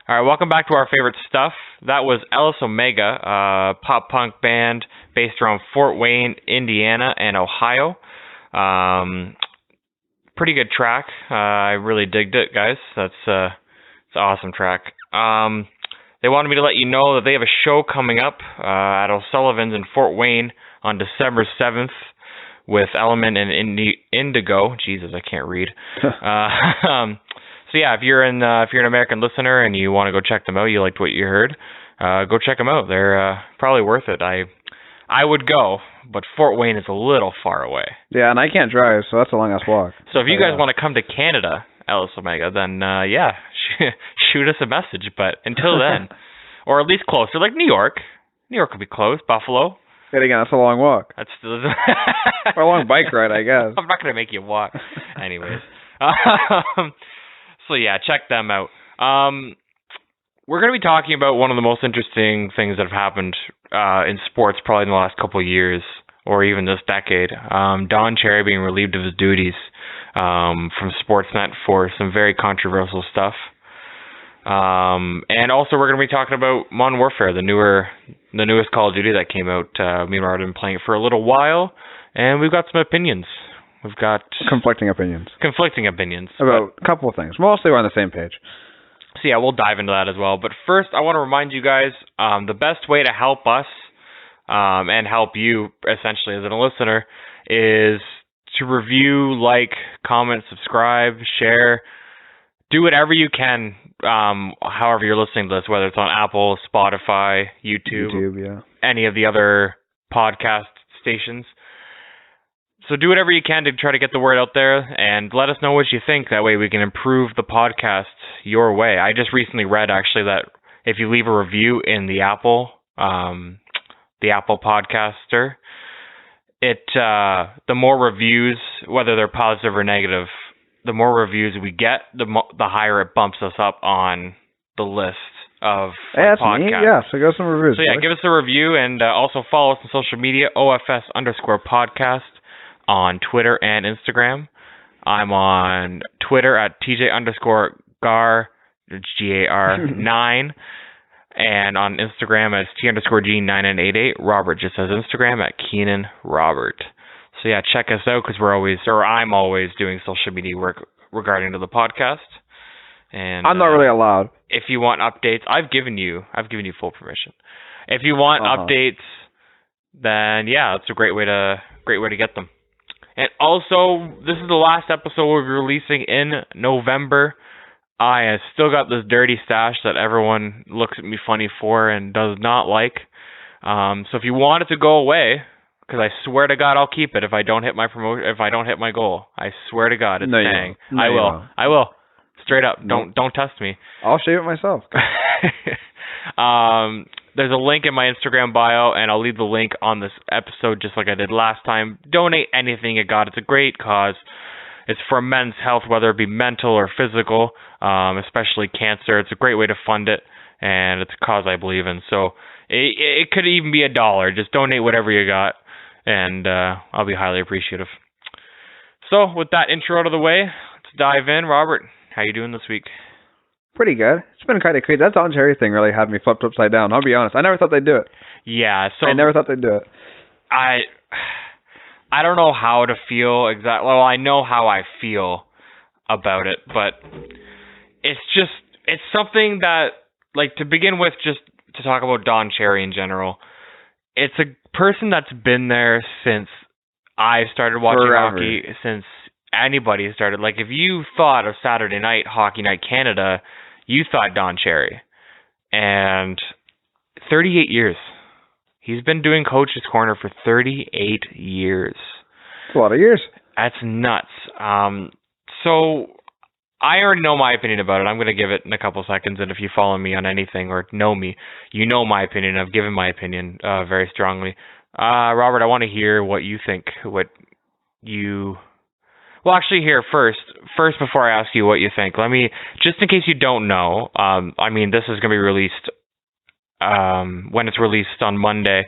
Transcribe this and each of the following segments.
All right, welcome back to our favorite stuff. That was Ellis Omega, a pop punk band based around Fort Wayne, Indiana, and Ohio. Pretty good track. I really digged it, guys. It's an awesome track. They wanted me to let you know that they have a show coming up at O'Sullivan's in Fort Wayne on December 7th with Element and Indigo. Jesus, I can't read. So yeah, if you're an American listener and you want to go check them out, you liked what you heard, go check them out. They're probably worth it. I would go, but Fort Wayne is a little far away. Yeah, and I can't drive, so that's a long ass walk. So if you guys want to come to Canada, Ellis Omega, then shoot us a message. But until then, or at least closer, like New York. New York could be close. Buffalo. And again, that's a long walk. That's still or a long bike ride, I guess. I'm not gonna make you walk, anyways. So yeah, check them out. We're going to be talking about one of the most interesting things that have happened in sports probably in the last couple of years or even this decade. Don Cherry being relieved of his duties from Sportsnet for some very controversial stuff. And also we're going to be talking about Modern Warfare, the newest Call of Duty that came out. Me and Robert have been playing it for a little while, and we've got some opinions. We've got conflicting opinions about a couple of things. Mostly we're on the same page. So yeah, we'll dive into that as well. But first, I want to remind you guys the best way to help us and help you essentially as a listener is to review, like, comment, subscribe, share, do whatever you can. However you're listening to this, whether it's on Apple, Spotify, YouTube, any of the other podcast stations. So do whatever you can to try to get the word out there and let us know what you think. That way we can improve the podcast your way. I just recently read, actually, that if you leave a review in the Apple Podcaster, the more reviews, whether they're positive or negative, the more reviews we get, the higher it bumps us up on the list of podcasts. Yeah, so go some reviews. So yeah, give us a review and also follow us on social media, OFS_podcast. On Twitter and Instagram. I'm on Twitter at TJ_Gar, GAR9, and on Instagram as T_G9988. Robert just says Instagram at Keenan Robert. So yeah, check us out because I'm always doing social media work regarding to the podcast. And I'm not really allowed. If you want updates, I've given you full permission. If you want updates, then yeah, it's a great way to get them. And also, this is the last episode we'll be releasing in November. I still got this dirty stash that everyone looks at me funny for and does not like. So if you want it to go away, because I swear to God I'll keep it if I don't hit my if I don't hit my goal. I swear to God it's staying. I will. Straight up. Don't test me. I'll shave it myself. There's a link in my Instagram bio, and I'll leave the link on this episode just like I did last time. Donate anything you got. It's a great cause. It's for men's health, whether it be mental or physical, especially cancer. It's a great way to fund it, and it's a cause I believe in. So it could even be $1. Just donate whatever you got, and I'll be highly appreciative. So with that intro out of the way, let's dive in. Robert, how you doing this week? Pretty good. It's been kind of crazy. That Don Cherry thing really had me flipped upside down. I'll be honest. I never thought they'd do it. Yeah. So I never thought they'd do it. I don't know how to feel exactly. Well, I know how I feel about it, but it's something that, like, to begin with, just to talk about Don Cherry in general, it's a person that's been there since I started watching hockey, since anybody started. Like, if you thought of Saturday night, Hockey Night Canada, you thought Don Cherry. And 38 years. He's been doing Coach's Corner for 38 years. That's a lot of years. That's nuts. So I already know my opinion about it. I'm going to give it in a couple seconds, and if you follow me on anything or know me, you know my opinion. I've given my opinion very strongly. Robert, I want to hear what you think. Well, actually, here, first, before I ask you what you think, let me, just in case you don't know, I mean, this is going to be released, when it's released on Monday,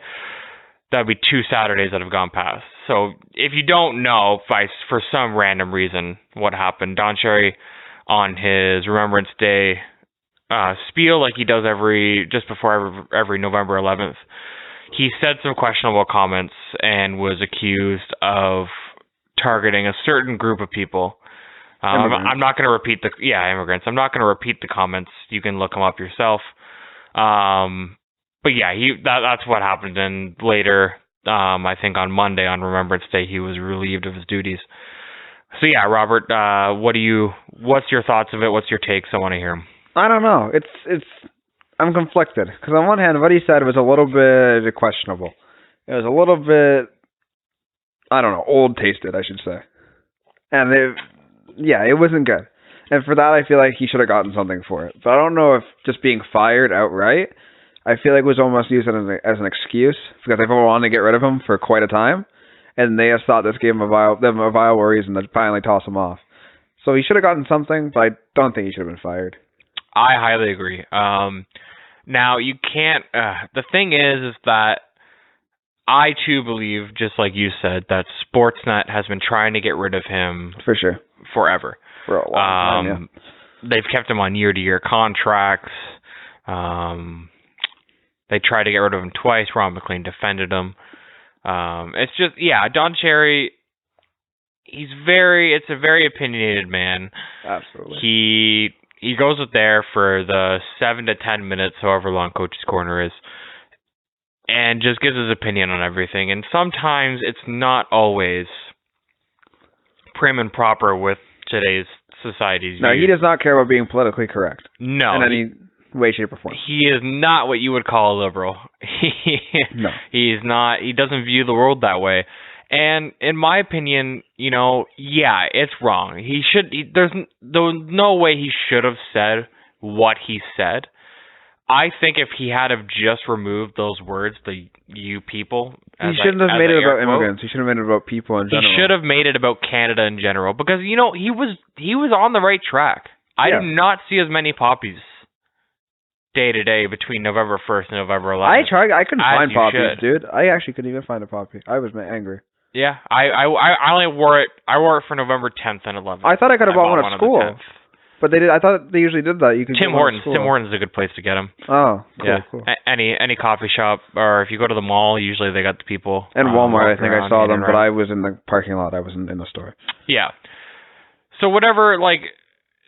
that'll be 2 Saturdays that have gone past. So, if you don't know, for some random reason, what happened, Don Cherry, on his Remembrance Day spiel like he does just before every November 11th. He said some questionable comments and was accused of targeting a certain group of people. I'm not going to repeat immigrants. I'm not going to repeat the comments. You can look them up yourself. But yeah, that's what happened. And later, I think on Monday, on Remembrance Day, he was relieved of his duties. So yeah, Robert, what's your thoughts of it? What's your takes? I want to hear them. I don't know. I'm conflicted because on one hand, what he said was a little bit questionable. It was a little bit, I don't know, old tasted, I should say. And it wasn't good. And for that, I feel like he should have gotten something for it. But I don't know if just being fired outright, I feel like it was almost used as an excuse because they wanted to get rid of him for quite a time. And they just thought this gave him a viable reason to finally toss him off. So he should have gotten something, but I don't think he should have been fired. I highly agree. Now, you can't... the thing is that I, too, believe, just like you said, that Sportsnet has been trying to get rid of him... For sure. Forever. For a long time, yeah. They've kept him on year-to-year contracts. They tried to get rid of him twice. Ron MacLean defended him. It's just, Don Cherry, it's a very opinionated man. Absolutely. He goes up there for the 7 to 10 minutes, however long Coach's Corner is, and just gives his opinion on everything. And sometimes it's not always prim and proper with today's society's No, views. he does not care about being politically correct. No. In any way, shape, or form. He is not what you would call a liberal. No. He's not. He doesn't view the world that way. And in my opinion, it's wrong. There's no way he should have said what he said. I think if he had have just removed those words, the "you people," he shouldn't have made it about immigrants. He should have made it about people in general. He should have made it about Canada in general because he was on the right track. I do not see as many poppies day to day between November 1st and November 11th. I tried. I couldn't find poppies, dude. I actually couldn't even find a poppy. I was angry. Yeah, I only wore it. I wore it for November 10th and 11th. I thought I could have bought one at school, but they did. I thought they usually did that. You could. Tim Hortons. Tim Hortons is a good place to get them. Oh, cool, yeah. Cool. Any coffee shop, or if you go to the mall, usually they got the people. And Walmart, I think I saw them, but I was in the parking lot. I wasn't in the store. Yeah. So whatever,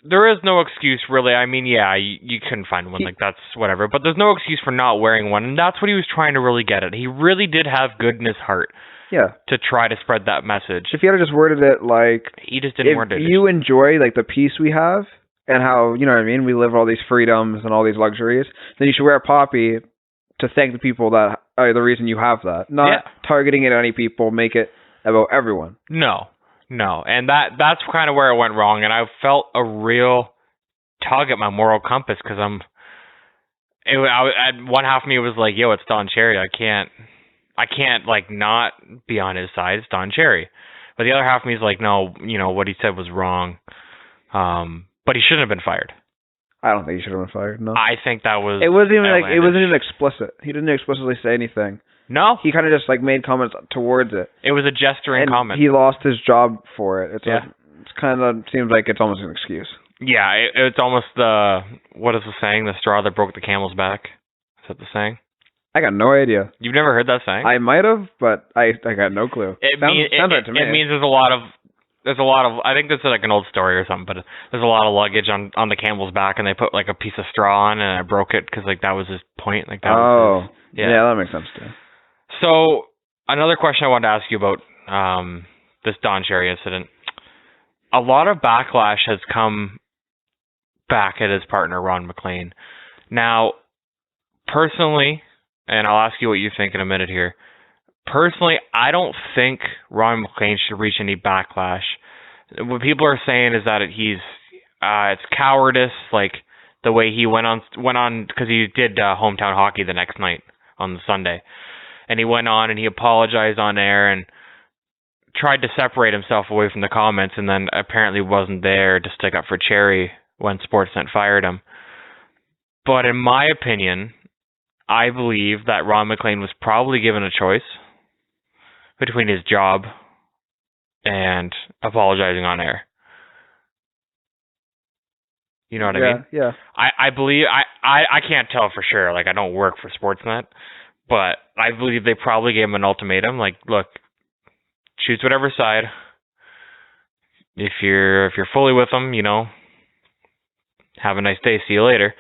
there is no excuse really. I mean, you couldn't find one. That's whatever. But there's no excuse for not wearing one, and that's what he was trying to really get at. He really did have good in his heart. Yeah. To try to spread that message. If he had just worded it he just didn't word it. If you enjoy the peace we have and how, you know what I mean, we live all these freedoms and all these luxuries, then you should wear a poppy to thank the people that are the reason you have that. Not targeting it at any people, make it about everyone. No. And that's kind of where it went wrong, and I felt a real tug at my moral compass because one half of me was like, yo, it's Don Cherry. I can't not be on his side. It's Don Cherry. But the other half of me is like, no, what he said was wrong. But he shouldn't have been fired. I don't think he should have been fired. No. I think that was. It wasn't even it wasn't even explicit. He didn't explicitly say anything. No. He kind of just made comments towards it. It was a gesturing comment. He lost his job for it. It's kind of seems like it's almost an excuse. Yeah, it's almost what is the saying? The straw that broke the camel's back. Is that the saying? I got no idea. You've never heard that saying? I might have, but I got no clue. Sounds right to me. It means there's a lot of. I think this is an old story or something, but there's a lot of luggage on the camel's back, and they put a piece of straw on, and I broke it because that was his point. Yeah, that makes sense too. So another question I wanted to ask you about this Don Cherry incident. A lot of backlash has come back at his partner Ron MacLean. Now, personally, and I'll ask you what you think in a minute here. Personally, I don't think Ron MacLean should reach any backlash. What people are saying is that it's cowardice, the way he went on because he did hometown hockey the next night on the Sunday, and he went on and he apologized on air and tried to separate himself away from the comments, and then apparently wasn't there to stick up for Cherry when Sportsnet fired him. But in my opinion, I believe that Ron MacLean was probably given a choice between his job and apologizing on air. You know what I mean? Yeah. I believe I can't tell for sure. Like, I don't work for Sportsnet, but I believe they probably gave him an ultimatum. Like, look, choose whatever side. If you're fully with them, you know, have a nice day. See you later.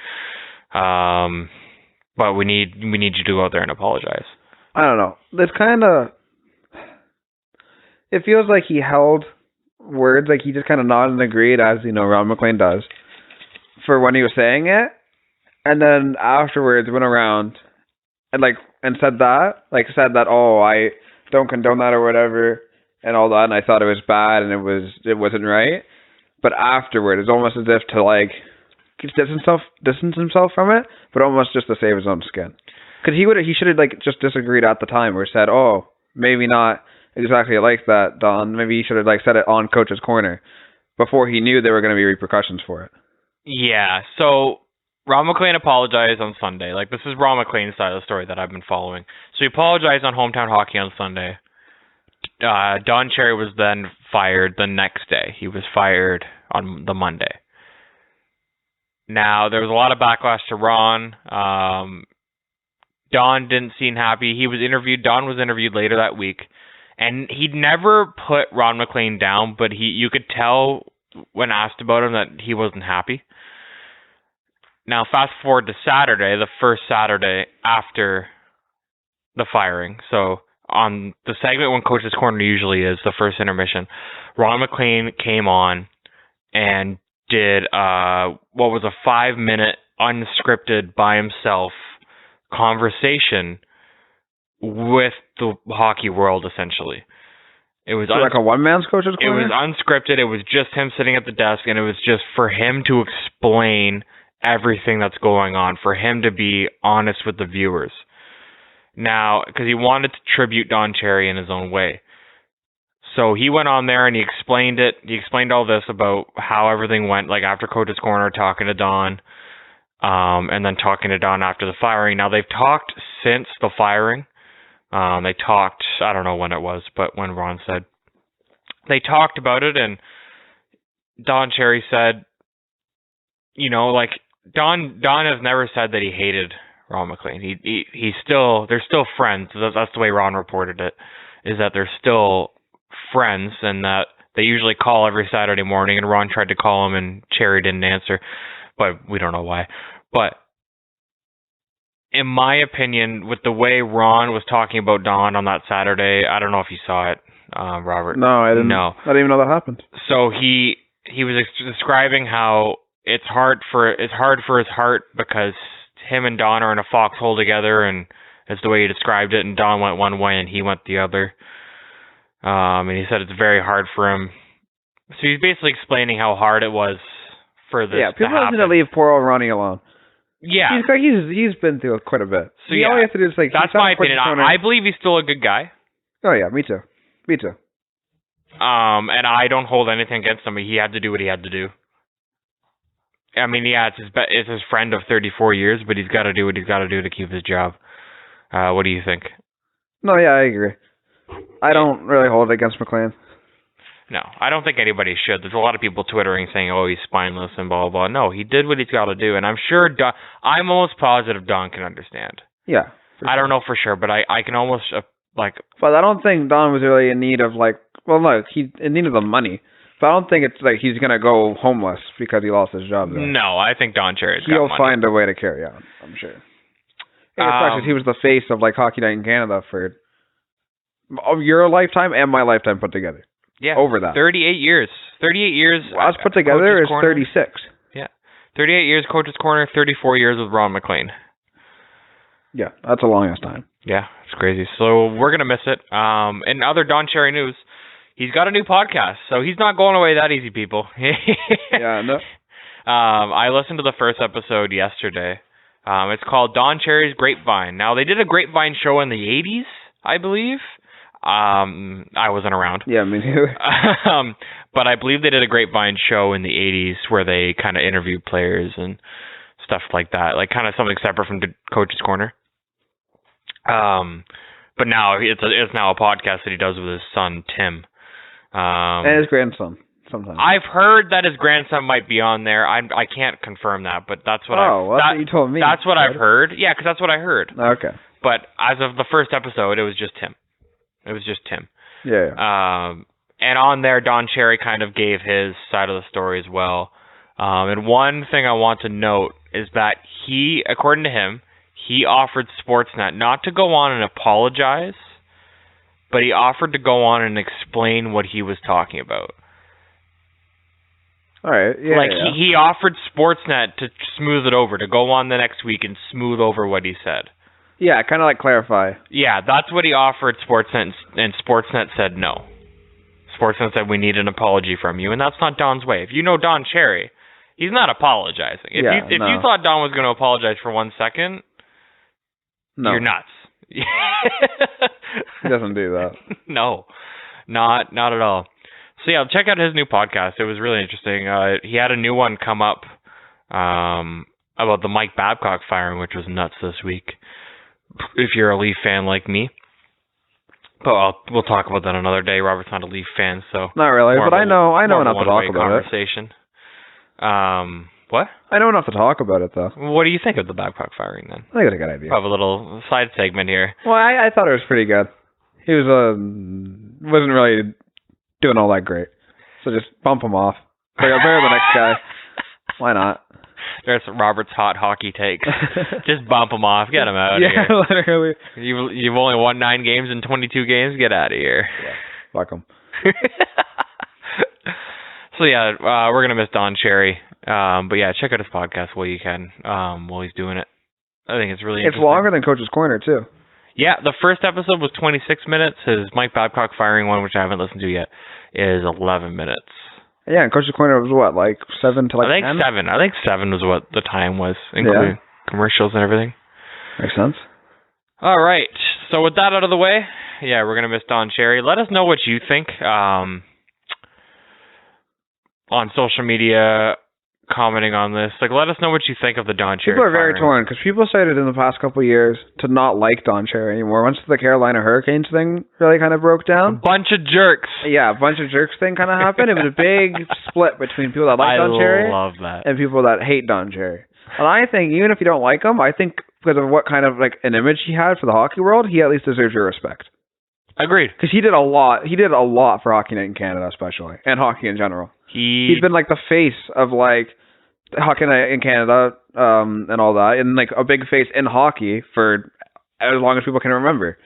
But we need you to go out there and apologize. I don't know. It's kind of. It feels like he held words, like he just kind of nodded and agreed, as Ron MacLean does, for when he was saying it, and then afterwards went around and said that, oh, I don't condone that or whatever and all that, and I thought it was bad and it wasn't right. But afterward, it's almost as if to distance himself from it, but almost just to save his own skin. Because he should have just disagreed at the time, or said, oh, maybe not exactly like that, Don. Maybe he should have said it on Coach's Corner before he knew there were going to be repercussions for it. Yeah. So Ron MacLean apologized on Sunday. This is Ron MacLean's side of the story that I've been following. So he apologized on Hometown Hockey on Sunday. Don Cherry was then fired the next day. He was fired on the Monday. Now, there was a lot of backlash to Ron. Don didn't seem happy. Don was interviewed later that week, and he'd never put Ron MacLean down, but you could tell when asked about him that he wasn't happy. Now, fast forward to Saturday, the first Saturday after the firing. So, on the segment when Coach's Corner usually is, the first intermission, Ron MacLean came on and did what was a 5-minute unscripted by himself conversation with the hockey world, essentially. It was like a one-man's Coach's Corner? It was unscripted. It was just him sitting at the desk, and it was just for him to explain everything that's going on, for him to be honest with the viewers. Now, because he wanted to tribute Don Cherry in his own way. So he went on there and he explained it. He explained all this about how everything went, after Coach's Corner, talking to Don, and then talking to Don after the firing. Now, they've talked since the firing. They talked, I don't know when it was, but when Ron said. They talked about it, and Don Cherry said, Don has never said that he hated Ron MacLean. They're still friends. That's the way Ron reported it, is that they're still friends, and that they usually call every Saturday morning, and Ron tried to call him and Cherry didn't answer, but we don't know why. But in my opinion, with the way Ron was talking about Don on that Saturday, I don't know if you saw it, Robert. No, I didn't. No. I didn't even know that happened. So he was describing how it's hard for his heart because him and Don are in a foxhole together, and that's the way he described it, and Don went one way and he went the other. And he said it's very hard for him. So he's basically explaining how hard it was for this to happen. Yeah, people need to leave poor old Ronnie alone. Yeah. He's been through quite a bit. So all you have to do is that's my opinion. I believe he's still a good guy. Oh yeah, me too. And I don't hold anything against him. He had to do what he had to do. I mean, yeah, it's his friend of 34 years, but he's got to do what he's got to do to keep his job. What do you think? No, yeah, I agree. I don't really hold it against MacLean. No, I don't think anybody should. There's a lot of people twittering saying, oh, he's spineless and blah, blah, blah. No, he did what he's got to do, and I'm sure I'm almost positive Don can understand. Yeah. I don't know for sure, but I can almost, But I don't think Don was really in need of, he's in need of the money. But I don't think it's he's going to go homeless because he lost his job there. No, I think Don Cherry's got He'll money. find a way to carry on, I'm sure. He was the face of, Hockey Night in Canada for your lifetime and my lifetime put together. Yeah. Over that. 38 years. 38 years. Us put together is 36. Yeah. 38 years, Coach's Corner, 34 years with Ron MacLean. Yeah, that's a long ass time. Yeah, it's crazy. So we're going to miss it. In other Don Cherry news, he's got a new podcast, so he's not going away that easy, people. Yeah, no. I listened to the first episode yesterday. It's called Don Cherry's Grapevine. Now, they did a Grapevine show in the 80s, I believe. I wasn't around. Yeah, me neither. But I believe they did a Grapevine show in the 80s where they kind of interviewed players and stuff like that, kind of something separate from the Coach's Corner. But now it's now a podcast that he does with his son Tim, and his grandson. sometimes. I've heard that his grandson might be on there. I can't confirm that, but that's what what you told me. That's what I've heard. Yeah, because that's what I heard. Okay. But as of the first episode, it was just him. Yeah. And on there, Don Cherry kind of gave his side of the story as well. And one thing I want to note is that he, according to him, he offered Sportsnet not to go on and apologize, but he offered to go on and explain what he was talking about. All right. Yeah. He offered Sportsnet to smooth it over, to go on the next week and smooth over what he said. Yeah, kind of like clarify. Yeah, that's what he offered Sportsnet, and Sportsnet said no. Sportsnet said, we need an apology from you, and that's not Don's way. If you know Don Cherry, he's not apologizing. If you thought Don was going to apologize for 1 second, you're nuts. He doesn't do that. No, not at all. So yeah, check out his new podcast. It was really interesting. He had a new one come up about the Mike Babcock firing, which was nuts this week. If you're a Leaf fan like me. But we'll talk about that another day. Robert's not a Leaf fan, so not really. But I know enough to talk about conversation. What? I know enough to talk about it, though. What do you think of the Babcock firing, then? I think it's a good idea. We'll have a little side segment here. Well, I thought it was pretty good. He wasn't really doing all that great, so just bump him off. Bear the next guy. Why not? There's Robert's hot hockey takes. Just bump him off. Get him out of here. Yeah, literally. You've only won 9 games in 22 games. Get out of here. Yeah, fuck him. So yeah, we're gonna miss Don Cherry. But yeah, check out his podcast while you can. While he's doing it, I think it's really interesting. It's longer than Coach's Corner too. Yeah, the first episode was 26 minutes. His Mike Babcock firing one, which I haven't listened to yet, is 11 minutes. Yeah, and Coach's Corner was what, like 7 to 10? I think 7 was what the time was, including commercials and everything. Makes sense. All right. So with that out of the way, yeah, we're gonna miss Don Cherry. Let us know what you think on social media, commenting on this. Like, let us know what you think of the Don Cherry. People are very torn because people started in the past couple of years to not like Don Cherry anymore. Once the Carolina Hurricanes thing really kind of broke down, a bunch of jerks. Yeah, a bunch of jerks thing kind of happened. It was a big split between people that like Don Cherry and people that hate Don Cherry. And I think even if you don't like him, I think because of what kind of like an image he had for the hockey world, he at least deserves your respect. Agreed. Because he did a lot. He did a lot for Hockey Night in Canada, especially, and hockey in general. He's been like the face of like Hockey Night in Canada and all that, and like a big face in hockey for as long as people can remember.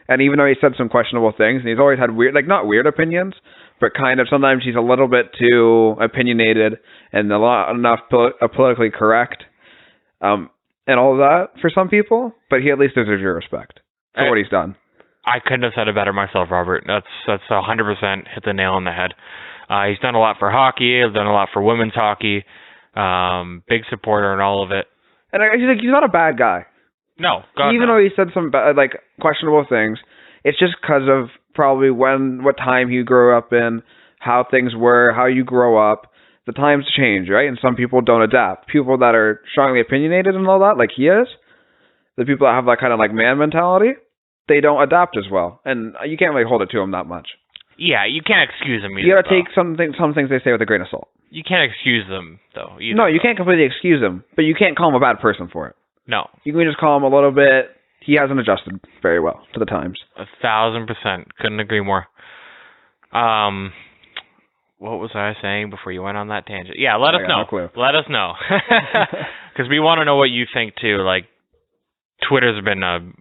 And even though he said some questionable things, and he's always had weird, like not weird opinions, but kind of sometimes he's a little bit too opinionated and enough politically correct, and all of that for some people. But he at least deserves your respect for what he's done. I couldn't have said it better myself, Robert. That's 100% hit the nail on the head. He's done a lot for hockey. He's done a lot for women's hockey. Big supporter in all of it. And he's not a bad guy. No, even though he said some like questionable things, it's just because of probably what time he grew up in, how things were, how you grow up. The times change, right? And some people don't adapt. People that are strongly opinionated and all that, like he is, the people that have that kind of like man mentality, they don't adapt as well, and you can't really hold it to them that much. Yeah, you can't excuse them either. You gotta take some things they say with a grain of salt. You can't excuse them, though, either. No, you can't completely excuse them, but you can't call him a bad person for it. No. You can just call him a little bit, he hasn't adjusted very well to the times. 1,000%. Couldn't agree more. What was I saying before you went on that tangent? Yeah, let us know. No clue. Let us know. Because we want to know what you think, too. Like, Twitter's been a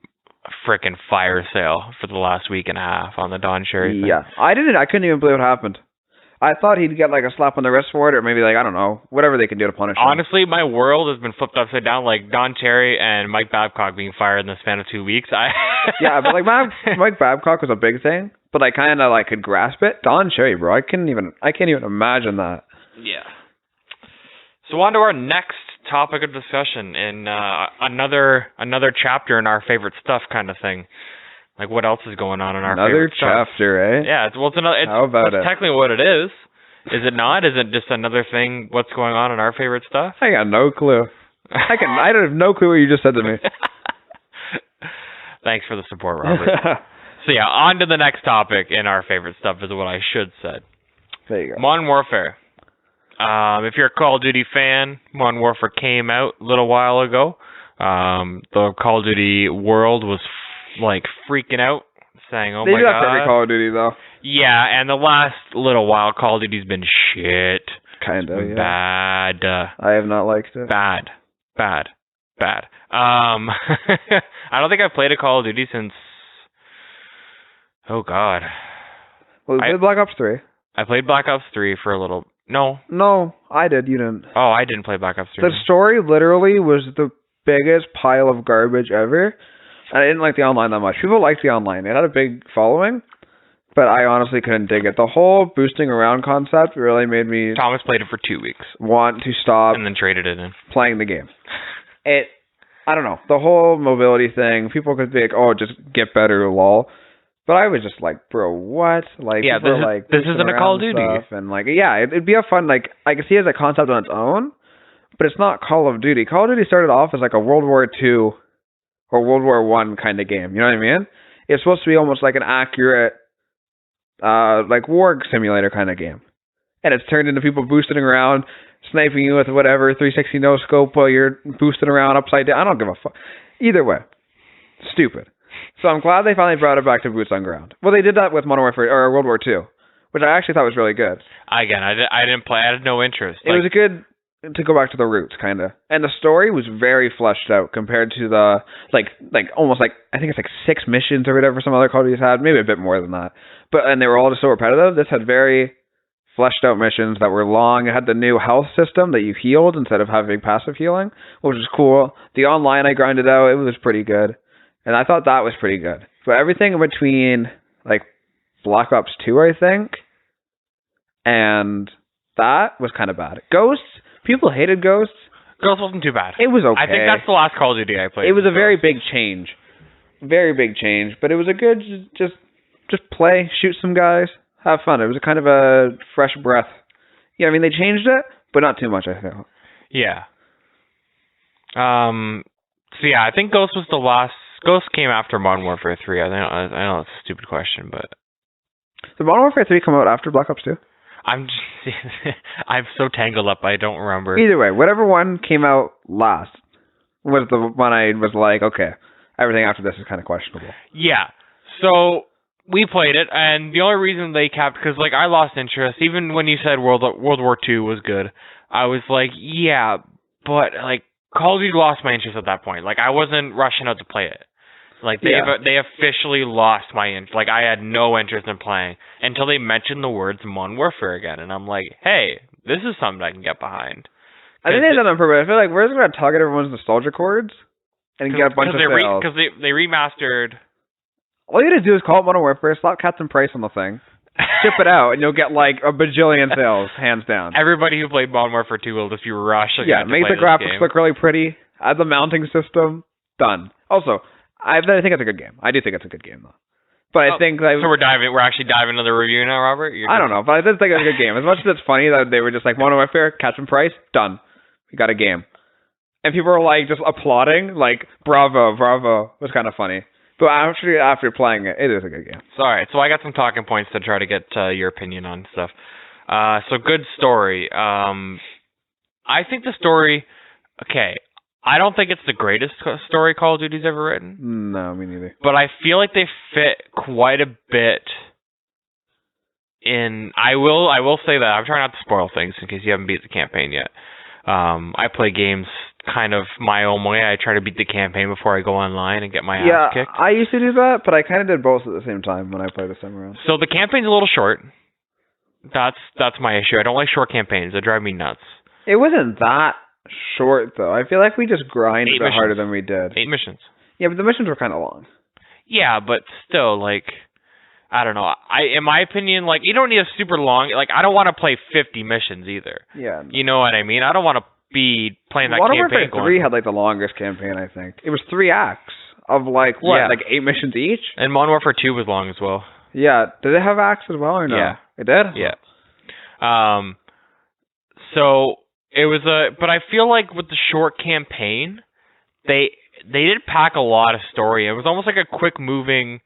frickin' fire sale for the last week and a half on the Don Cherry thing. Yeah. I couldn't even believe what happened. I thought he'd get like a slap on the wrist for it, or maybe like, I don't know, whatever they can do to punish him. Honestly, my world has been flipped upside down, like Don Cherry and Mike Babcock being fired in the span of 2 weeks. Yeah, but like Mike Babcock was a big thing, but I kind of like could grasp it. Don Cherry, bro, I can't even imagine that. Yeah. So on to our next topic of discussion in another chapter in our favorite stuff kind of thing. Like, what else is going on in our favorite stuff? Another chapter, eh? Yeah, How about it? Technically what it is. Is it not? Is it just another thing, what's going on in our favorite stuff? I got no clue. I have no clue what you just said to me. Thanks for the support, Robert. So yeah, on to the next topic in our favorite stuff is what I should said. There you go. Modern Warfare. If you're a Call of Duty fan, Modern Warfare came out a little while ago. The Call of Duty world was freaking out, saying, "Oh they my do that god!" for every Call of Duty though. Yeah, and the last little while, Call of Duty's been shit. Kind of. Yeah. Bad. I have not liked it. Bad. I don't think I've played a Call of Duty since. Oh God. Well, we played Black Ops 3. I played Black Ops 3 for a little. No, I did. You didn't. Oh, I didn't play Black Ops 3. The story literally was the biggest pile of garbage ever. And I didn't like the online that much. People liked the online. It had a big following, but I honestly couldn't dig it. The whole boosting around concept really made me Thomas played it for 2 weeks. Want to stop and then traded it in. Playing the game. I don't know. The whole mobility thing, people could be like, oh, just get better, lol. But I was just like, bro, what? Like, yeah, this isn't a Call of Duty. And it'd be a fun, I could see it as a concept on its own, but it's not Call of Duty. Call of Duty started off as like a World War II or World War I kind of game. You know what I mean? It's supposed to be almost like an accurate, war simulator kind of game. And it's turned into people boosting around, sniping you with whatever, 360 no scope while you're boosting around upside down. I don't give a fuck. Either way, stupid. So I'm glad they finally brought it back to boots on ground. Well, they did that with Modern Warfare or World War II, which I actually thought was really good. Again, I didn't play. I had no interest. It was good to go back to the roots, kind of. And the story was very fleshed out compared to the almost I think it's 6 missions or whatever some other Call of Duty had, maybe a bit more than that. And they were all just so repetitive. This had very fleshed out missions that were long. It had the new health system that you healed instead of having passive healing, which was cool. The online I grinded out, it was pretty good. And I thought that was pretty good. But everything in between, Black Ops 2, I think, and that was kind of bad. Ghosts, people hated Ghosts. Ghosts wasn't too bad. It was okay. I think that's the last Call of Duty I played. It was a very big change. Very big change. But it was a good, just play, shoot some guys, have fun. It was a kind of a fresh breath. Yeah, I mean, they changed it, but not too much, I feel. Yeah. So yeah, I think Ghost was the last. Ghost came after Modern Warfare 3. I know it's a stupid question, but did Modern Warfare 3 come out after Black Ops 2? I'm so tangled up. I don't remember. Either way, whatever one came out last was the one I was like, okay, everything after this is kind of questionable. Yeah. So we played it, and the only reason they kept, because I lost interest. Even when you said World War II was good, I was like, yeah, but Call of Duty lost my interest at that point. I wasn't rushing out to play it. They officially lost my interest. I had no interest in playing until they mentioned the words Modern Warfare again, and I'm like, hey, this is something I can get behind. I think they've done that on purpose. I feel like we're just going to target everyone's nostalgia chords and get a bunch of sales. Because they remastered. All you got to do is call it Modern Warfare, slap Captain Price on the thing, ship it out, and you'll get a bajillion sales, hands down. Everybody who played Modern Warfare 2 will just be rushing. Yeah, make the graphics look really pretty, add the mounting system, done. Also, I think it's a good game. I do think it's a good game, though. But I think so. We're actually diving into the review now, Robert. I don't know, but I did think it's a good game. As much as it's funny that they were just Modern Warfare, Captain Price, done. We got a game, and people were just applauding, bravo, bravo. It was kind of funny. But after playing it, it is a good game. So, all right, so I got some talking points to try to get your opinion on stuff. So good story. I think the story. Okay. I don't think it's the greatest story Call of Duty's ever written. No, me neither. But I feel like they fit quite a bit in. I will say that. I'm trying not to spoil things in case you haven't beat the campaign yet. I play games kind of my own way. I try to beat the campaign before I go online and get my ass kicked. Yeah, I used to do that, but I kind of did both at the same time when I played this time around. So the campaign's a little short. That's my issue. I don't like short campaigns. They drive me nuts. It wasn't that short, though. I feel like we just grinded a bit harder than we did. 8 missions. Yeah, but the missions were kind of long. Yeah, but still, I don't know. In my opinion, you don't need a super long. I don't want to play 50 missions either. Yeah. No. You know what I mean? I don't want to be playing that Modern campaign. Warfare 3 had the longest campaign, I think. It was 3 acts of 8 missions each. And Modern Warfare 2 was long as well. Yeah. Did it have acts as well or no? Yeah. It did? Yeah. So it was but I feel like with the short campaign, they did pack a lot of story. It was almost like a quick moving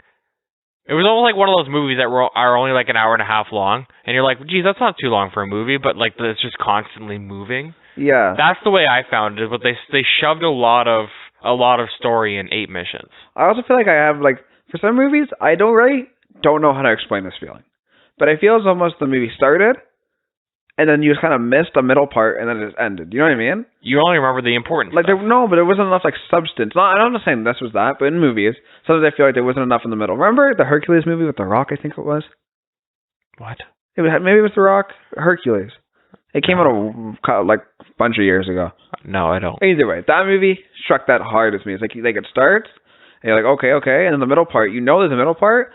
It was almost like one of those movies that are only like an hour and a half long, and you're like, geez, that's not too long for a movie, but like it's just constantly moving. Yeah. That's the way I found it. But they shoved a lot of story in 8 missions. I also feel like I have, like, for some movies, I don't know how to explain this feeling. But I feel it's almost the movie started, and then you just kind of missed the middle part, and then it just ended. You know what I mean? You only remember the important Like, stuff. but it wasn't enough, like, substance. I'm not saying this was that, but in movies, sometimes I feel like there wasn't enough in the middle. Remember the Hercules movie with The Rock, I think it was? What? Maybe it was The Rock? Hercules. It came out like a bunch of years ago. No, I don't. Either way, that movie struck that hard as me. It's like it starts, and you're like, okay, and then the middle part, there's a middle part,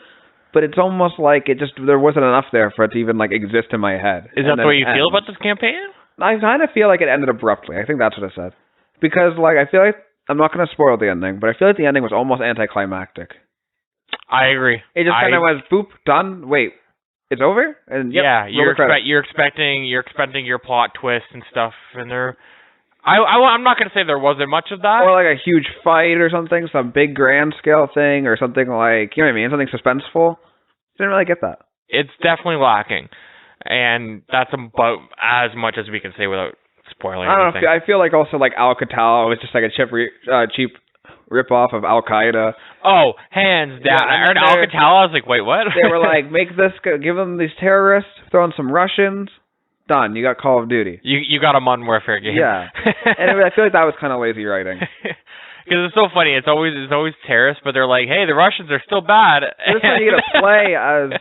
but it's almost like there wasn't enough there for it to even like exist in my head. Is that the way you feel about this campaign? I kind of feel like it ended abruptly. I think that's what I said. Because like I feel like I'm not going to spoil the ending, but I feel like the ending was almost anticlimactic. I agree. It just kind of was boop, done. Wait, it's over? And yep, yeah, you're expecting your plot twist and stuff, and I'm not going to say there wasn't much of that. Or like a huge fight or something, some big grand scale thing, or something like, you know what I mean, something suspenseful. Didn't really get that. It's definitely lacking, and that's about as much as we can say without spoiling anything. I feel like also like Alcatel was just like a cheap rip-off of Al-Qaeda. Oh, hands down. I heard Alcatel, I was like, wait, what? They were like, give them these terrorists, throw in some Russians, done. You got Call of Duty. You got a Modern Warfare game. Yeah. And I feel like that was kind of lazy writing. Because it's so funny. It's always terrorists, but they're like, hey, the Russians are still bad. This time you get to play as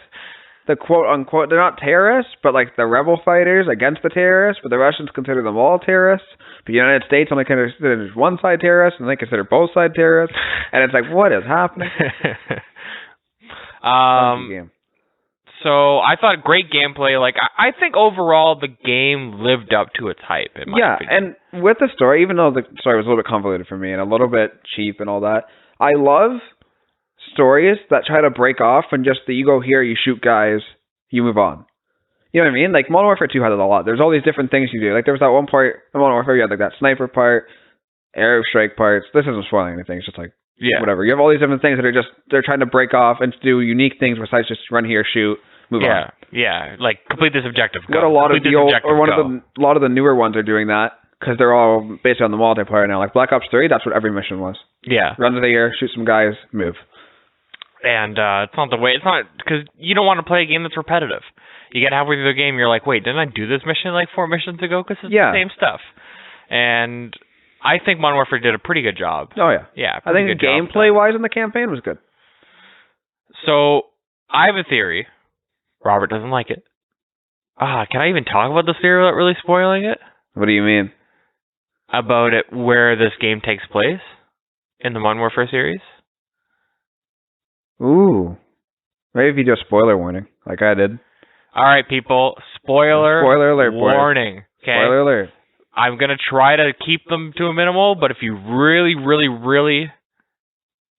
the quote-unquote, they're not terrorists, but like the rebel fighters against the terrorists, but the Russians consider them all terrorists. The United States only considers one side terrorists, and they consider both sides terrorists. And it's like, what is happening? So I thought great gameplay. Like I think overall the game lived up to its hype. In my opinion. And with the story, even though the story was a little bit convoluted for me and a little bit cheap and all that, I love stories that try to break off and just you go here, you shoot guys, you move on. You know what I mean? Like Modern Warfare 2 had it a lot. There's all these different things you do. Like there was that one part in Modern Warfare, you had like that sniper part, airstrike parts. This isn't spoiling anything. It's just like whatever. You have all these different things that are they're trying to break off and do unique things besides just run here, shoot, move on. Yeah. Like complete this objective. What a lot of a lot of the newer ones are doing that because they're all based on the multiplayer now. Like Black Ops 3, that's what every mission was. Yeah. Run to the air, shoot some guys, move. And it's not the way. It's not because you don't want to play a game that's repetitive. You get halfway through the game, you're like, wait, didn't I do this mission like 4 missions ago? Because it's the same stuff. And I think Modern Warfare did a pretty good job. Oh, yeah. Yeah. I think gameplay-wise in the campaign was good. So, I have a theory. Robert doesn't like it. Can I even talk about this theory without really spoiling it? What do you mean? About it, where this game takes place in the Modern Warfare series. Ooh. Maybe if you do a spoiler warning, like I did. All right, people. Spoiler alert warning. Okay? Spoiler alert. I'm going to try to keep them to a minimal, but if you really, really, really,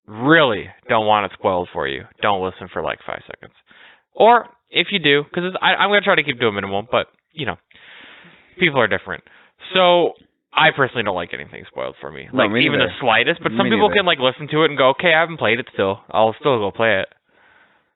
really don't want it spoiled for you, don't listen for like 5 seconds. Or if you do, because I'm going to try to keep it to a minimal, but, you know, people are different. So I personally don't like anything spoiled for me. Like, me even the slightest, but some people can, like, listen to it and go, okay, I haven't played it still. I'll still go play it.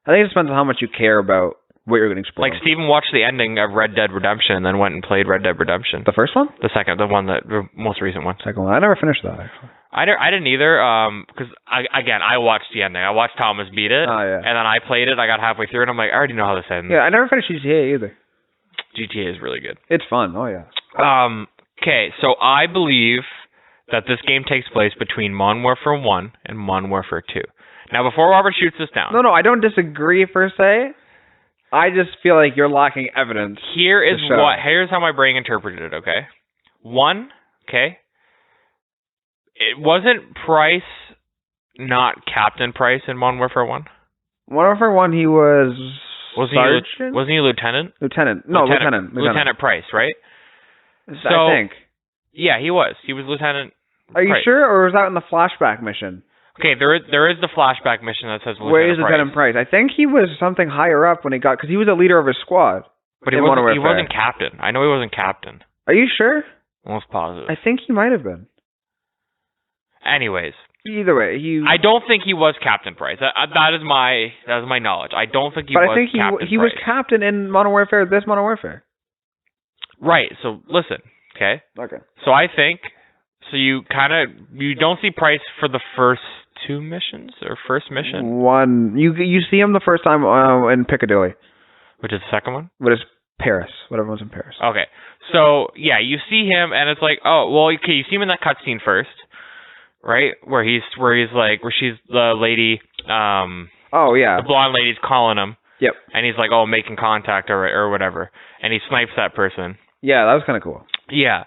I think it depends on how much you care about what you're getting spoiled. Like, Steven watched the ending of Red Dead Redemption and then went and played Red Dead Redemption. The first one? The most recent one. Second one. I never finished that, actually. I didn't either, because, I watched the ending. I watched Thomas beat it, and then I played it, I got halfway through, and I'm like, I already know how this ends. Yeah, I never finished GTA either. GTA is really good. It's fun, oh yeah. Okay, so I believe that this game takes place between Modern Warfare 1 and Modern Warfare 2. Now, before Robert shoots this down... No, I don't disagree per se. I just feel like you're lacking evidence. Here's how my brain interpreted it, okay? 1, okay? It wasn't Price, not Captain Price in Modern Warfare 1? Modern Warfare 1, he was... Wasn't he Lieutenant? Lieutenant. No, Lieutenant. Lieutenant Price, right? So, I think. Yeah, he was. He was Lieutenant Are you Price. Sure, or was that in the flashback mission? Okay, there is the flashback mission that says Lieutenant Price. Where is Lieutenant Price? I think he was something higher up when he got... Because he was a leader of his squad. But he wasn't captain. I know he wasn't captain. Are you sure? Almost positive. I think he might have been. Anyways, Either way, I don't think he was Captain Price. That is my knowledge. I don't think he was. But I think Captain he was Price. captain in Modern Warfare. This Modern Warfare. Right. So listen. Okay. Okay. So I think. So you don't see Price for the first 2 missions or first mission, One. You see him the first time in Piccadilly, which is the second one. but it's Paris. Whatever was in Paris. Okay. So yeah, you see him, and it's like, oh well, okay. You see him in that cutscene first, right? Where she's the lady, Oh yeah. the blonde lady's calling him. Yep. And he's like, oh, making contact or whatever, and he snipes that person. Yeah, that was kind of cool. Yeah.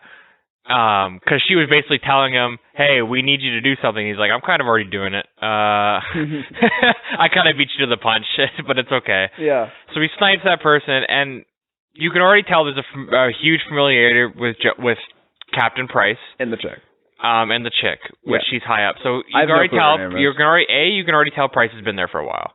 Because she was basically telling him, hey, we need you to do something. He's like, I'm kind of already doing it. I kind of beat you to the punch, but it's okay. Yeah. So he snipes that person, and you can already tell there's a huge familiarity with Captain Price. And the chick. And the chick, which she's high up. So you I have can already no clue tell. what her name is. You can already tell Price has been there for a while.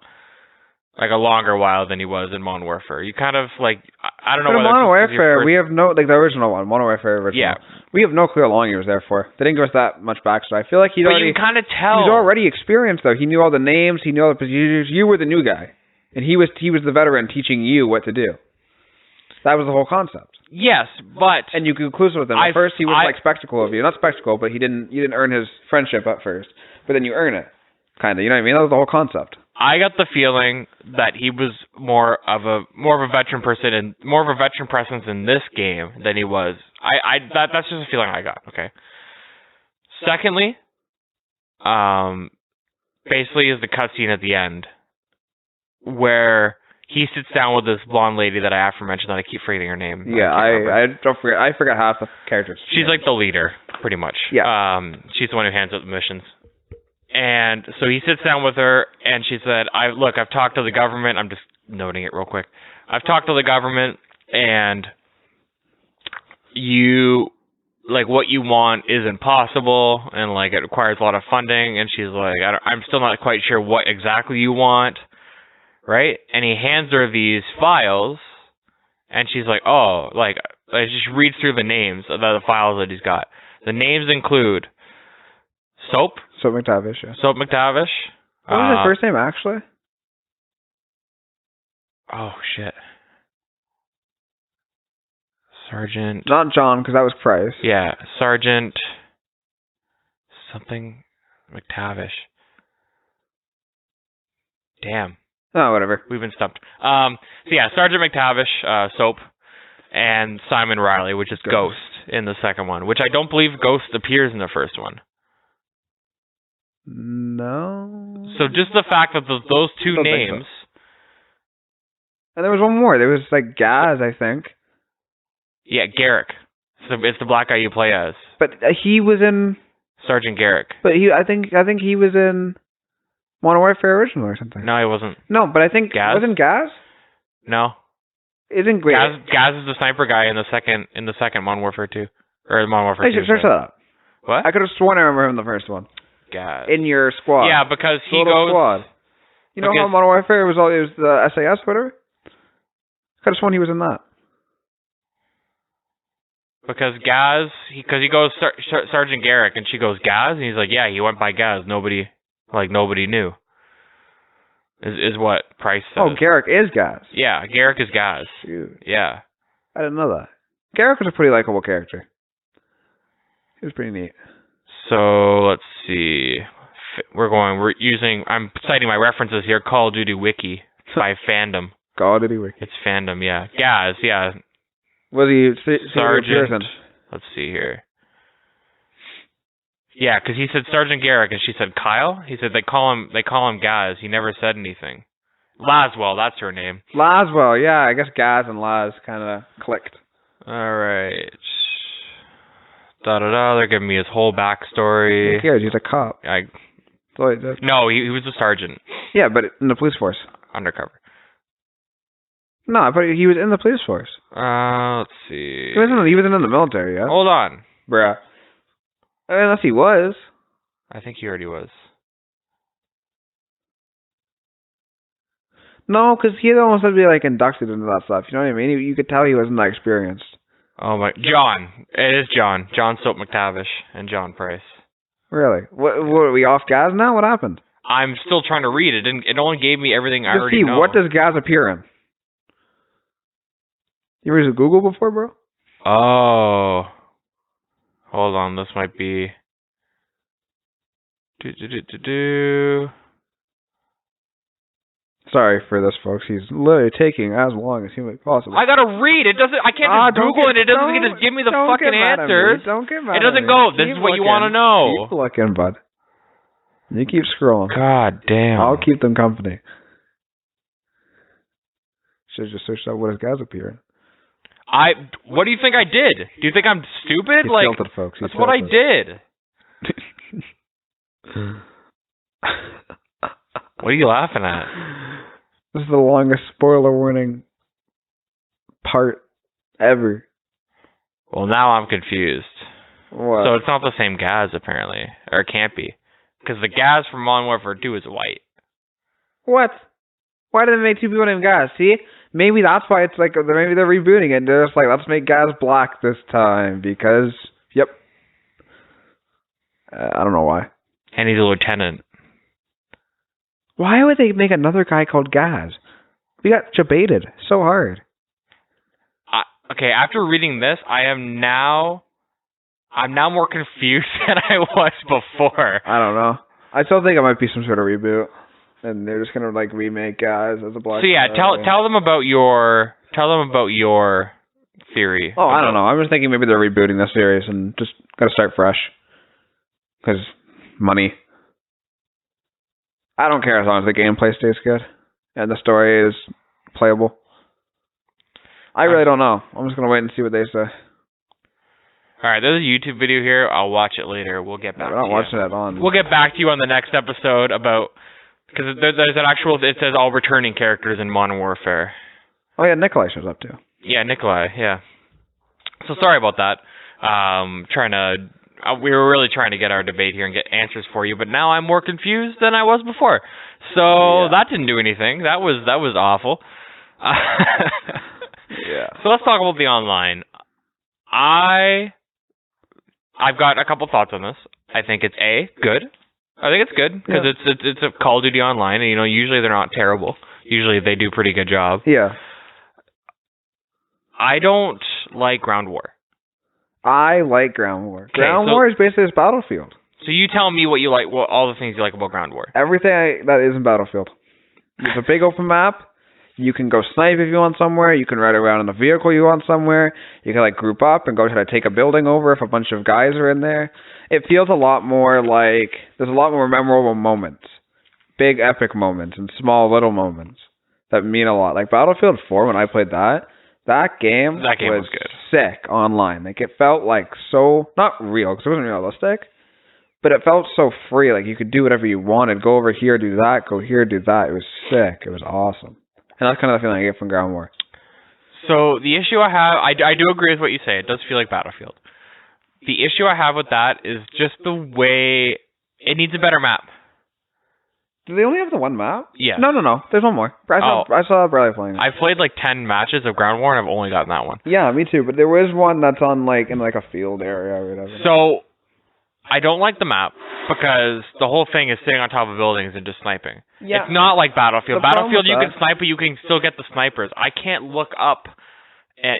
Like a longer while than he was in Modern Warfare. You kind of like, I don't know. But in whether Modern it's your Warfare, first- we have no, like the original one, Modern Warfare original. Yeah. We have no clue how long he was there for. They didn't give us that much backstory. I feel like But you can kind of tell. he's already experienced though. He knew all the names, he knew all the procedures. You were the new guy. And he was the veteran teaching you what to do. That was the whole concept. Yes, but And you could conclude with him. At first he was like spectacle of you. Not spectacle, but you didn't earn his friendship at first. But then you earn it. Kinda, you know what I mean? That was the whole concept. I got the feeling that he was more of a veteran person and more of a veteran presence in this game than he was. That's just a feeling I got. Okay. Secondly, basically is the cutscene at the end where he sits down with this blonde lady that I aforementioned that I keep forgetting her name. Yeah, I don't forget. I forgot half the characters. She's like the leader, pretty much. Yeah. She's the one who hands out the missions. And so he sits down with her, and she said, I've talked to the government. I'm just noting it real quick. I've talked to the government, and what you want isn't possible, and, like, it requires a lot of funding. And she's like, I'm still not quite sure what exactly you want, right? And he hands her these files, and she's like, oh, like, I just read through the names of the files that he's got. The names include Soap McTavish, yeah. Soap McTavish. What was his first name, actually? Oh, shit. Sergeant. Not John, because that was Price. Yeah, Sergeant something McTavish. Damn. Oh, whatever. We've been stumped. So yeah, Sergeant McTavish, Soap, and Simon Riley, which is Ghost in the second one, which I don't believe Ghost appears in the first one. No. So just the fact that those two Don't think names. And there was one more. There was like Gaz, I think. Yeah, Garrick. So it's the black guy you play as. But he was in. Sergeant Garrick. But I think he was in Modern Warfare Original or something. No, he wasn't. No, but I think Gaz? wasn't Gaz? No. Isn't great. Gaz is the sniper guy in the second Modern Warfare 2. Or Modern Warfare 2. Hey, search that up. What? I could have sworn I remember him in the first one. Gaz. In your squad. Yeah, because he Little goes. Squad. You know how Modern Warfare was the SAS, whatever? I could have sworn he was in that. Because Gaz, because he goes Sergeant Garrick, and she goes Gaz, and he's like, yeah, he went by Gaz. Nobody knew. Is what Price says. Oh, Garrick is Gaz. Yeah, Garrick is Gaz. Shoot. Yeah. I didn't know that. Garrick was a pretty likable character. He was pretty neat. So let's see. I'm citing my references here. Call of Duty Wiki by Fandom. Call of Duty Wiki. It's Fandom, yeah. Gaz, yeah. Was he Sergeant? Let's see here. Yeah, because he said Sergeant Garrick, and she said Kyle. He said they call him Gaz. He never said anything. Laswell, that's her name. Laswell, yeah. I guess Gaz and Laz kind of clicked. All right. They're giving me his whole backstory. Who cares? He's a cop. No, he was a sergeant. Yeah, but in the police force. Undercover. No, but he was in the police force. Let's see. He wasn't in the military yet. Hold on. Bruh. Unless he was. I think he already was. No, because he almost had to be like inducted into that stuff. You know what I mean? You could tell he wasn't that experienced. Oh my, John. It is John. John Soap McTavish and John Price. Really? What are we off gas now? What happened? I'm still trying to read it. It only gave me everything I Just already see, know. what does gas appear in? You ever used Google before, bro? Oh. Hold on, this might be... Sorry for this, folks. He's literally taking as long as humanly possible. I gotta read. It doesn't. I can't just Google it. It doesn't just give me the fucking answers. Don't get mad It doesn't go. This is what you want to know. Keep looking, bud. You keep scrolling. God damn. I'll keep them company. Should just search out what does gas appear in. What do you think I did? Do you think I'm stupid? He's like tilted, folks. That's what I did. What are you laughing at? This is the longest spoiler warning part ever. Well, now I'm confused. What? So it's not the same gas, apparently. Or it can't be. Because the gas from Modern Warfare 2 is white. What? Why did they make two people named Gas? See? Maybe that's why it's like, maybe they're rebooting it. They're just like, let's make Gas black this time. Because, yep. I don't know why. And he's a lieutenant. Why would they make another guy called Gaz? We got debated so hard. Okay, after reading this, I'm now more confused than I was before. I don't know. I still think it might be some sort of reboot, and they're just gonna like remake Gaz as a black. So yeah, tell them about your theory. Oh, I don't know. I'm just thinking maybe they're rebooting the series and just gotta start fresh. Because money. I don't care as long as the gameplay stays good and the story is playable. I really don't know. I'm just gonna wait and see what they say. Alright, there's a YouTube video here. I'll watch it later. We'll get back to you. We're not watching that on. We'll get back to you on the next episode about... Because there's an actual... It says all returning characters in Modern Warfare. Oh yeah, Nikolai shows up too. Yeah, Nikolai, yeah. So sorry about that. We were really trying to get our debate here and get answers for you, but now I'm more confused than I was before. So that didn't do anything. That was awful. Yeah. So let's talk about the online. I've got a couple thoughts on this. I think it's good. I think it's good because it's a Call of Duty Online, and usually they're not terrible. Usually they do a pretty good job. Yeah. I don't like Ground War. I like Ground War. Okay, Ground War is basically this Battlefield. So you tell me what you like, all the things you like about Ground War. Everything that isn't Battlefield. It's a big open map. You can go snipe if you want somewhere. You can ride around in the vehicle you want somewhere. You can group up and go try to take a building over if a bunch of guys are in there. It feels a lot more like there's a lot more memorable moments. Big epic moments and small little moments that mean a lot. Like Battlefield 4 when I played that game was good. Sick online. Like it felt like so not real because it wasn't realistic, but it felt so free. Like you could do whatever you wanted. Go over here, do that. Go here, do that. It was sick. It was awesome. And that's kind of the feeling I get from Ground War. So the issue I have, I do agree with what you say. It does feel like Battlefield. The issue I have with that is just the way it needs a better map. Do they only have the one map? Yeah. No. There's one more. I saw Bradley playing it. I've played 10 matches of Ground War and I've only gotten that one. Yeah, me too. But there was one that's on in a field area or whatever. So I don't like the map because the whole thing is sitting on top of buildings and just sniping. Yeah. It's not like Battlefield. The problem Battlefield, you with can snipe, but you can still get the snipers. I can't look up.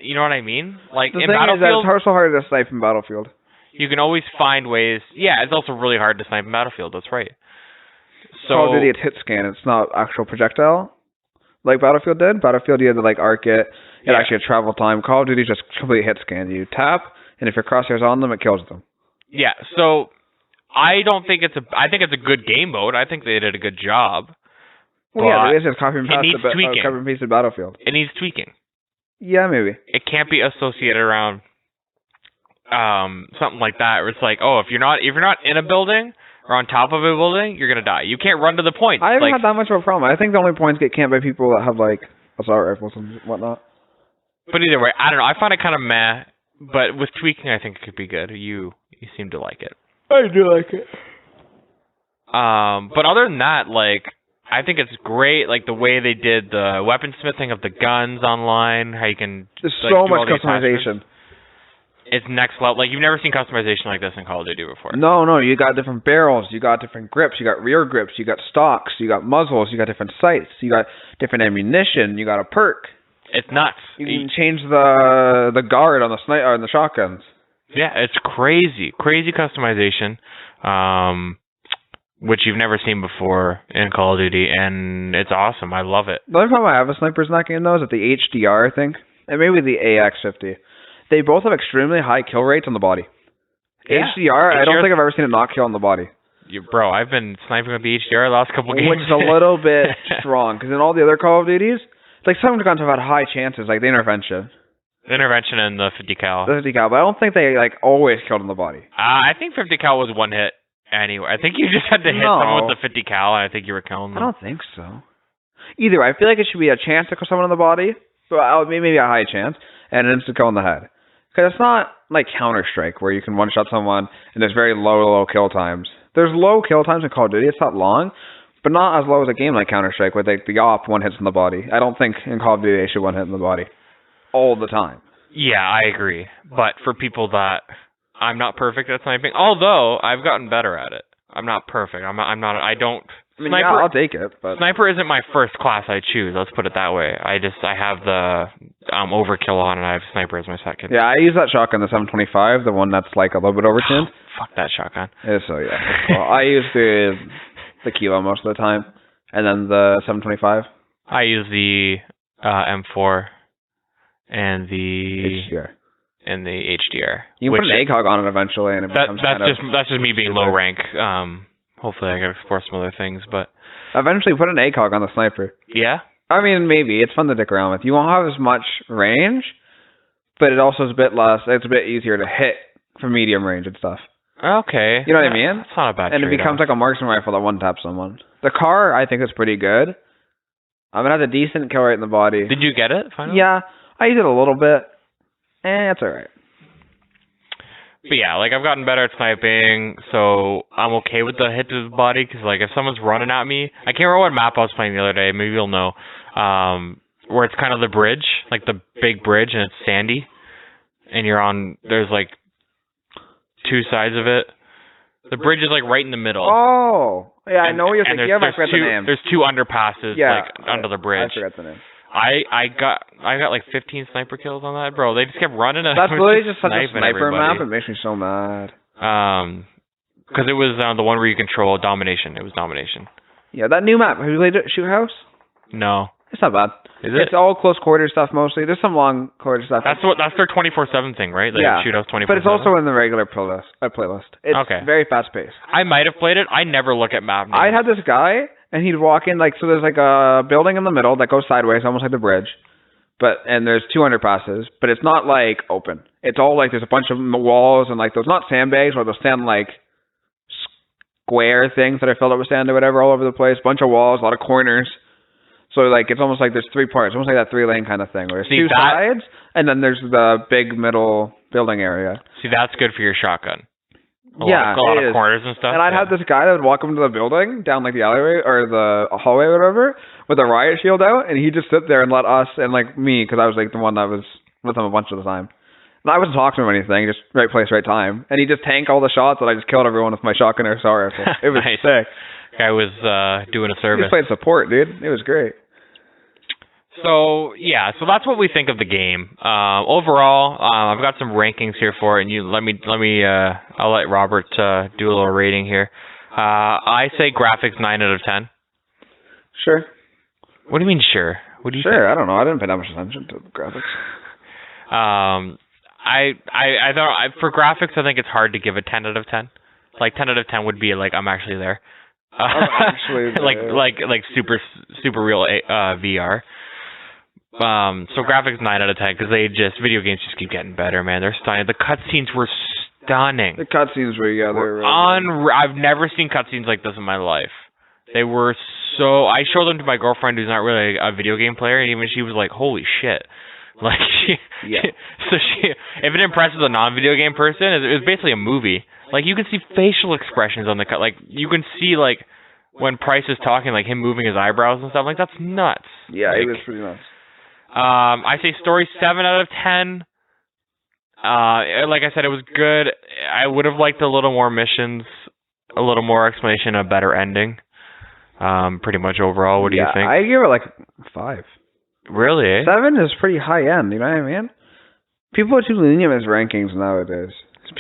You know what I mean? Like the in thing Battlefield, is that it's so hard to snipe in Battlefield. You can always find ways. Yeah, it's also really hard to snipe in Battlefield. That's right. So Call of Duty, it's hit scan. It's not actual projectile like Battlefield did. Battlefield, you had to arc it. It actually had travel time. Call of Duty just completely hit scan. You tap, and if your crosshairs on them, it kills them. Yeah. So I don't think I think it's a good game mode. I think they did a good job. Well, yeah, it is copy and paste tweaking. The Battlefield. It needs tweaking. Yeah, maybe. It can't be associated around something like that where it's like, oh, if you're not in a building or on top of a building, you're gonna die. You can't run to the point. I haven't had that much of a problem. I think the only points get camped by people that have assault rifles and whatnot. But either way, I don't know. I find it kind of meh. But with tweaking, I think it could be good. You seem to like it. I do like it. But other than that, I think it's great, the way they did the weaponsmithing of the guns online, how you can... There's so much customization. it's next level. Like, you've never seen customization like this in Call of Duty before. No, you got different barrels, you got different grips, you got rear grips, you got stocks, you got muzzles, you got different sights, you got different ammunition, you got a perk. It's nuts. You can change the guard on the shotguns. Yeah, it's crazy customization, which you've never seen before in Call of Duty, and it's awesome. I love it. The only problem I have with snipers in that game, though, is that the HDR, I think, and maybe the AX50, they both have extremely high kill rates on the body. Yeah. HDR, I don't think I've ever seen a knock kill on the body. Bro, I've been sniping with the HDR the last couple games. Which is a little bit strong, because in all the other Call of Duties, like some guns have had high chances, like the Intervention. The Intervention and the 50 cal. The 50 cal, but I don't think they like always killed in the body. I think 50 cal was one hit anyway. I think you just had to hit someone with the 50 cal, and I think you were killing them. I don't think so. Either way, I feel like it should be a chance to kill someone in the body, but maybe a high chance, and an instant kill in the head. Because it's not like Counter-Strike, where you can one-shot someone, and there's very low kill times. There's low kill times in Call of Duty. It's not long, but not as low as a game like Counter-Strike, where the op one hits in the body. I don't think in Call of Duty they should one hit in the body all the time. Yeah, I agree. But for people that I'm not perfect at sniping, although I've gotten better at it. I'm not perfect. I don't. I mean, Sniper, yeah, I'll take it, but Sniper isn't my first class I choose. Let's put it that way. I have the overkill on, and I have Sniper as my second. Yeah, I use that shotgun, the 725, the one that's like a little bit overtuned. Fuck that shotgun. So yeah, well, I use the Kilo most of the time, and then the 725. I use the M4 and the HDR. And the HDR. You can put an ACOG on it eventually, and that's just me being low rank. Hopefully I can explore some other things, but eventually put an ACOG on the sniper. Yeah. I mean, maybe it's fun to dick around with. You won't have as much range, but it also is a bit less. It's a bit easier to hit from medium range and stuff. Okay. You know what I mean? It's not a bad. And it becomes like a marksman rifle that one taps someone. The car, I think, is pretty good. I'm gonna have a decent kill rate in the body. Did you get it finally? Yeah, I used it a little bit. It's alright. But yeah, like I've gotten better at sniping, so I'm okay with the hit to the body, because like if someone's running at me, I can't remember what map I was playing the other day, maybe you'll know, where it's kind of the bridge, like the big bridge, and it's sandy, and there's like two sides of it. The bridge is like right in the middle. Oh, yeah, I know what you're thinking. Yeah, I forgot the name. There's two underpasses under the bridge. I forgot the name. I got like 15 sniper kills on that, bro. They just kept running. That's literally just such a sniper map. It makes me so mad. Because it was the one where you control domination. It was domination. Yeah, that new map. Have you played Shoot House? No. It's not bad. Is it? It's all close quarter stuff mostly. There's some long quarter stuff. That's their 24/7 thing, right? Like Shoot House 24/7. But it's also in the regular playlist. It's very fast paced. I might have played it. I never look at map names. I had this guy, and he'd walk in so there's like a building in the middle that goes sideways, almost like the bridge. And there's 2 underpasses, but it's not like open. It's all like there's a bunch of walls and like those, not sandbags, or those stand like square things that are filled up with sand or whatever all over the place. Bunch of walls, a lot of corners. So like it's almost like there's 3 parts, almost like that 3-lane kind of thing, where there's 2 sides, and then there's the big middle building area. See, that's good for your shotgun. A lot of corners and stuff. And I'd have this guy that would walk into the building, down like the alleyway or the hallway or whatever, with a riot shield out, and he'd just sit there and let us, and like me, because I was like the one that was with him a bunch of the time. And I wasn't talking to him or anything, just right place, right time. And he'd just tank all the shots, and I just killed everyone with my shotgun or SAR rifle. It was nice. sick. Guy was doing a service. He was playing support, dude. It was great. So yeah, so that's what we think of the game. Overall, I've got some rankings here for it, and I'll let Robert do a little rating here. I say graphics 9 out of 10. Sure. What do you mean sure? What do you Sure, think? I don't know. I didn't pay that much attention to the graphics. I thought for graphics, I think it's hard to give a 10 out of 10. Like 10 out of 10 would be like I'm actually there. Actually there. like super real VR. So graphics 9 out of 10, because video games just keep getting better, man. They're stunning. The cutscenes were stunning. The cutscenes were really I've never seen cutscenes like this in my life. They were so. I showed them to my girlfriend, who's not really a video game player, and even she was like, "Holy shit!" Like, so if it impresses a non-video game person, it was basically a movie. Like you can see facial expressions on the cut. Like you can see like when Price is talking, like him moving his eyebrows and stuff. Like that's nuts. Yeah, like, it was pretty nuts. I say story 7 out of 10. Like I said, it was good. I would have liked a little more missions, a little more explanation, a better ending. Pretty much overall, what do you think? I give it like 5. Really? 7 is pretty high end, you know what I mean? People are too lenient with rankings nowadays.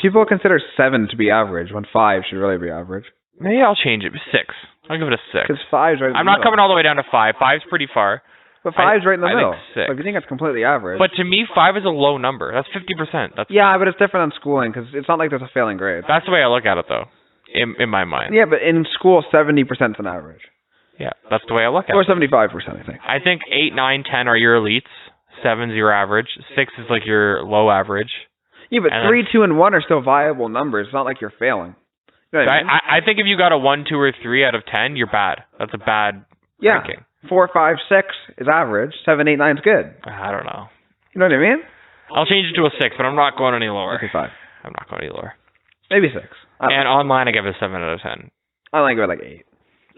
People consider 7 to be average, when 5 should really be average. Maybe I'll change it. 6. I'll give it a 6. Because 5's right in the I'm middle. not coming all the way down to 5. 5's pretty far. But 5's right in the middle. I think 6. So if you think it's completely average. But to me, 5 is a low number. That's 50%. Yeah, but it's different than schooling, because it's not like there's a failing grade. That's the way I look at it, though, in my mind. Yeah, but in school, 70% is an average. Yeah, that's the way I look at Or it. 75%, I think. I think 8, 9, 10 are your elites. 7's your average. 6 is like your low average. Yeah, but And 3, 2, and 1 are still viable numbers. It's not like you're failing. You know what I mean? I think if you got a 1, 2, or 3 out of 10, you're bad. That's a bad ranking. 4, 5, 6 is average. 7, 8, 9 is good. I don't know. You know what I mean? I'll change it to a 6, but I'm not going any lower. Okay, 5. I'm not going any lower. Maybe 6. And online, I give it a 7 out of 10. I like it like 8.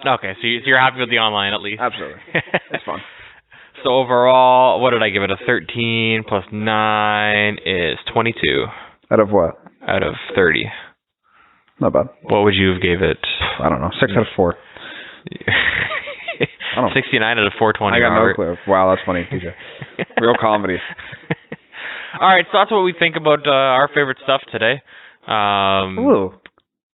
Okay, so you're happy with the online at least. Absolutely. It's fun. So overall, what did I give it? A 13 plus 9 is 22. Out of what? Out of 30. Not bad. What would you have gave it? I don't know. 6 out of 4. I don't know. 69 out of 420. I got Robert. no clue. Wow, that's funny, TJ. Real comedy. All right, so that's what we think about our favorite stuff today. Ooh,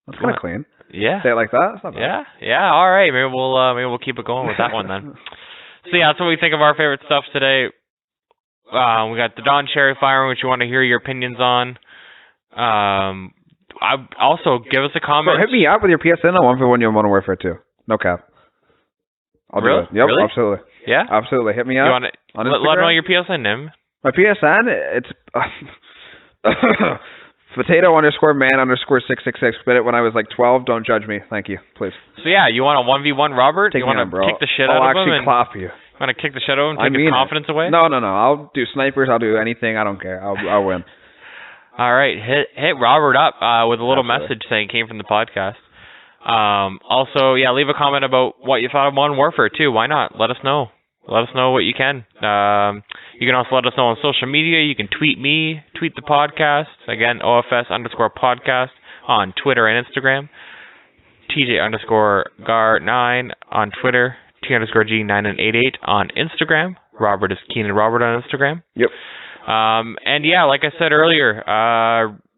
that's kind of clean. Yeah. Say it like that. That's not bad. Yeah. All right, maybe we'll keep it going with that one then. So yeah, that's what we think of our favorite stuff today. We got the Don Cherry Firing, which you want to hear your opinions on. I also give us a comment. So hit me up with your PSN on 1v1 you want to work for it too. No cap. I'll Really? do it. Yep, Really? absolutely. Yeah. Absolutely. Hit me You up want on to Instagram. let know your PSN name. My PSN, it's potato_man_666. Spit it when I was like 12. Don't judge me. Thank you, please. So yeah, you want a 1v1 Robert? Take You me want on, bro. to kick the shit I'll out of him? actually And clap you. want to kick the shit out of him? I Take mean his it. confidence away? No. I'll do snipers. I'll do anything. I don't care. I'll win. All right, hit Robert up with a little Absolutely. message saying it came from the podcast. Also, yeah, leave a comment about what you thought of Modern Warfare too. Why not? Let us know. Let us know what you can. You can also let us know on social media. You can tweet me, tweet the podcast. Again, OFS_podcast on Twitter and Instagram. TJ_Gar9 on Twitter. T_G9988 on Instagram. Robert is Keenan Robert on Instagram. Yep. And yeah, like I said earlier,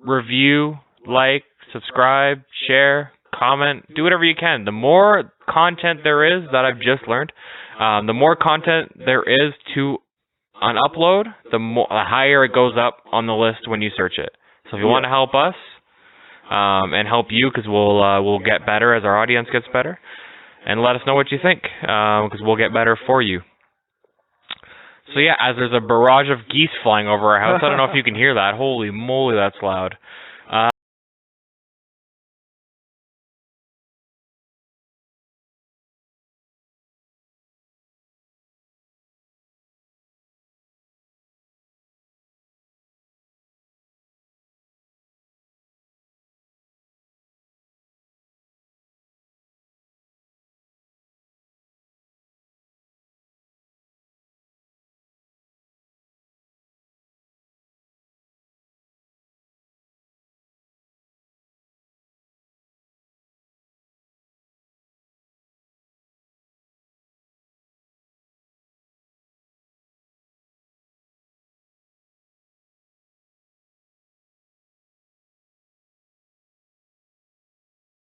review, like, subscribe, share, comment, do whatever you can. The more content there is that I've just learned, the more content there is to upload, the higher it goes up on the list when you search it. So if you want to help us and help you, because we'll get better as our audience gets better, and let us know what you think, because we'll get better for you. So yeah, as there's a barrage of geese flying over our house, I don't know if you can hear that. Holy moly, that's loud.